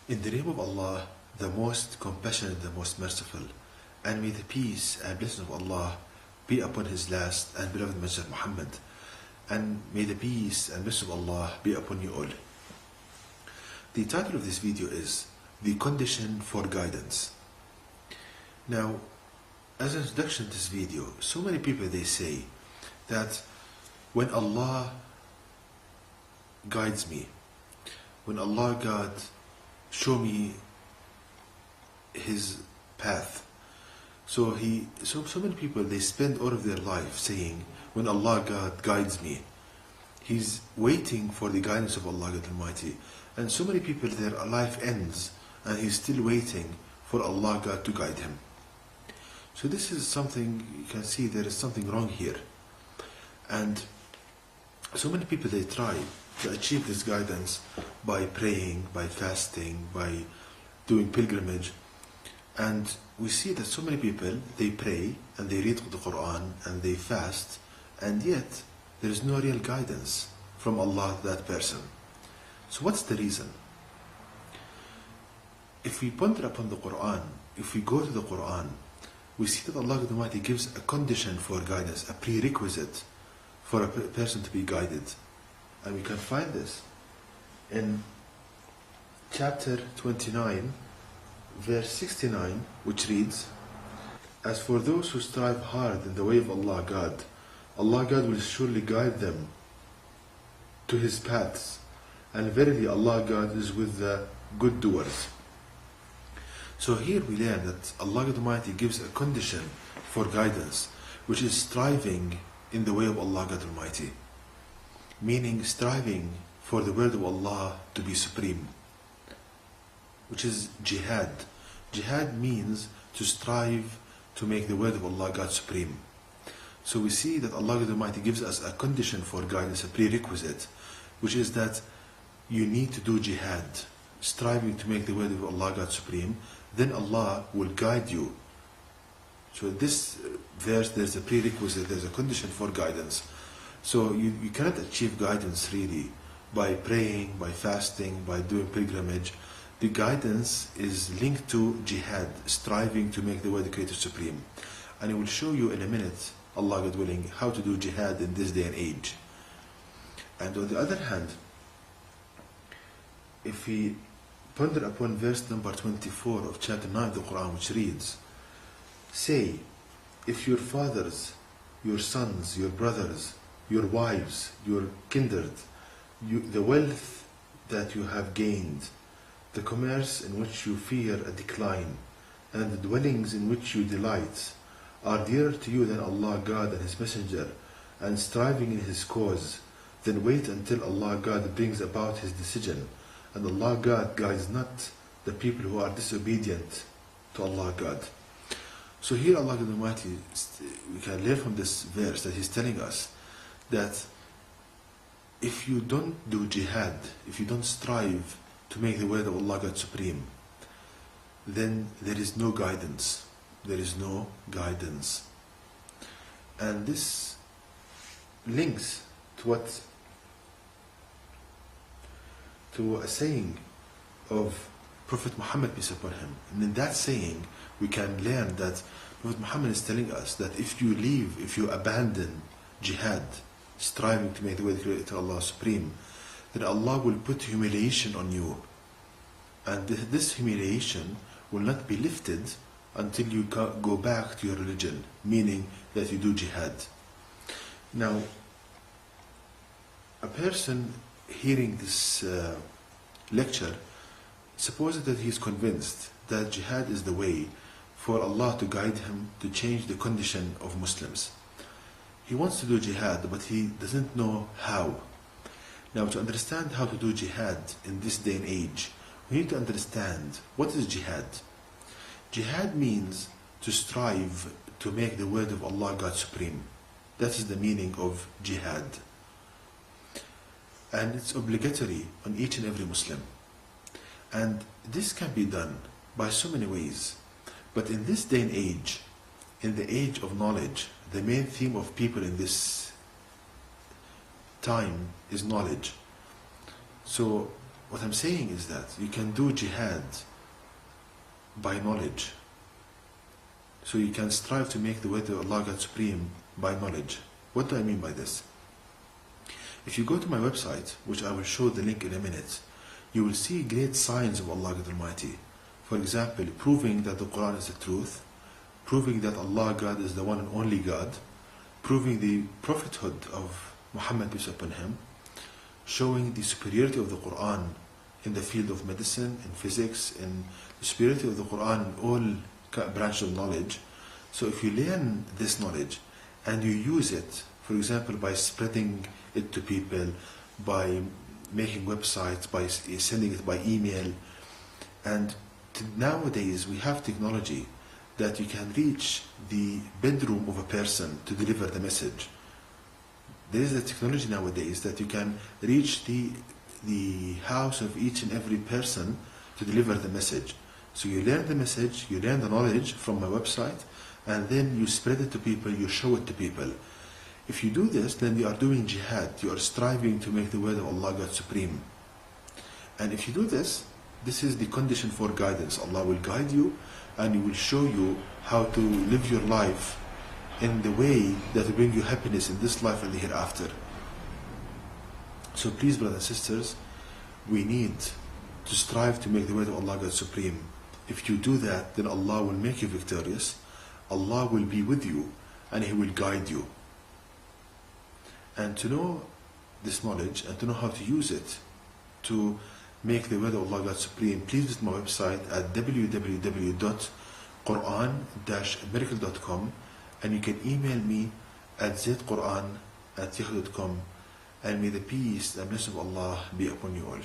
In the name of Allah, the most compassionate, the most merciful, and may the peace and blessing of Allah be upon His last and beloved Messenger Muhammad, and may the peace and blessing of Allah be upon you all. The title of this video is The Condition for Guidance. Now, as an introduction to this video, so many people they say that when Allah guides me, when Allah God show me His path, so many people they spend all of their life saying, when Allah God guides me, He's waiting for the guidance of Allah God Almighty. And so many people, their life ends and he's still waiting for Allah God to guide him. So this is something, you can see there is something wrong here. And so many people, they try to achieve this guidance by praying, by fasting, by doing pilgrimage. And we see that so many people, they pray and they read the Quran and they fast, and yet there is no real guidance from Allah to that person. So what's the reason? If we ponder upon the Quran, if we go to the Quran, we see that Allah Almighty gives a condition for guidance, a prerequisite for a person to be guided. And we can find this in chapter 29, verse 69, which reads, "As for those who strive hard in the way of Allah God, Allah God will surely guide them to His paths, and verily Allah God is with the good doers." So here we learn that Allah God Almighty gives a condition for guidance, which is striving in the way of Allah God Almighty, meaning striving for the word of Allah to be supreme, which is jihad. Jihad means to strive to make the word of Allah God supreme. So we see that Allah God Almighty gives us a condition for guidance, a prerequisite, which is that you need to do jihad, striving to make the word of Allah God supreme, then Allah will guide you. So this verse, there's a prerequisite, there's a condition for guidance. So you cannot achieve guidance really by praying, by fasting, by doing pilgrimage. The guidance is linked to jihad, striving to make the word of the Creator supreme. And I will show you in a minute, Allah God willing, how to do jihad in this day and age. And on the other hand, if we ponder upon verse number 24 of chapter 9 of the Quran, which reads, "Say, if your fathers, your sons, your brothers, your wives, your kindred, the wealth that you have gained, the commerce in which you fear a decline, and the dwellings in which you delight, are dearer to you than Allah God and His Messenger, and striving in His cause, then wait until Allah God brings about His decision, and Allah God guides not the people who are disobedient to Allah God." So here Allah God Almighty, we can learn from this verse that He's telling us that if you don't do jihad, if you don't strive to make the word of Allah God supreme, then there is no guidance. There is no guidance. And this links to a saying of Prophet Muhammad, peace upon him. And in that saying, we can learn that Prophet Muhammad is telling us that if you abandon jihad, striving to make the way to Allah supreme, then Allah will put humiliation on you. And this humiliation will not be lifted until you go back to your religion, meaning that you do jihad. Now, a person hearing this lecture supposes that he is convinced that jihad is the way for Allah to guide him to change the condition of Muslims. He wants to do jihad, but he doesn't know how. Now, to understand how to do jihad in this day and age, we need to understand what is jihad. Jihad means to strive to make the word of Allah God supreme. That is the meaning of jihad. And it's obligatory on each and every Muslim. And this can be done by so many ways. But in this day and age, in the age of knowledge, the main theme of people in this time is knowledge. So What I'm saying is that you can do jihad by knowledge. So you can strive to make the way to Allah God Supreme by knowledge. What do I mean by this? If you go to my website, which I will show the link in a minute, you will see great signs of Allah God Almighty. For example, proving that the Quran is the truth, proving that Allah God is the one and only God, proving the prophethood of Muhammad peace upon him, showing the superiority of the Quran in the field of medicine, in physics, in the superiority of the Quran in all branches of knowledge. So if you learn this knowledge and you use it, for example, by spreading it to people, by making websites, by sending it by email, and nowadays we have technology that you can reach the bedroom of a person to deliver the message. There is a technology nowadays that you can reach the house of each and every person to deliver the message. So you learn the message, you learn the knowledge from my website, and then you spread it to people, you show it to people. If you do this, then you are doing jihad, you are striving to make the word of Allah God Supreme. And if you do this, this is the condition for guidance. Allah will guide you and He will show you how to live your life in the way that will bring you happiness in this life and the hereafter. So please, brothers and sisters, we need to strive to make the word of Allah God Supreme. If you do that, then Allah will make you victorious, Allah will be with you, and He will guide you. And to know this knowledge and to know how to use it to make the word of Allah God Supreme, please visit my website at www.quran-miracle.com, and you can email me at zquran@yahoo.com, and may the peace and blessing of Allah be upon you all.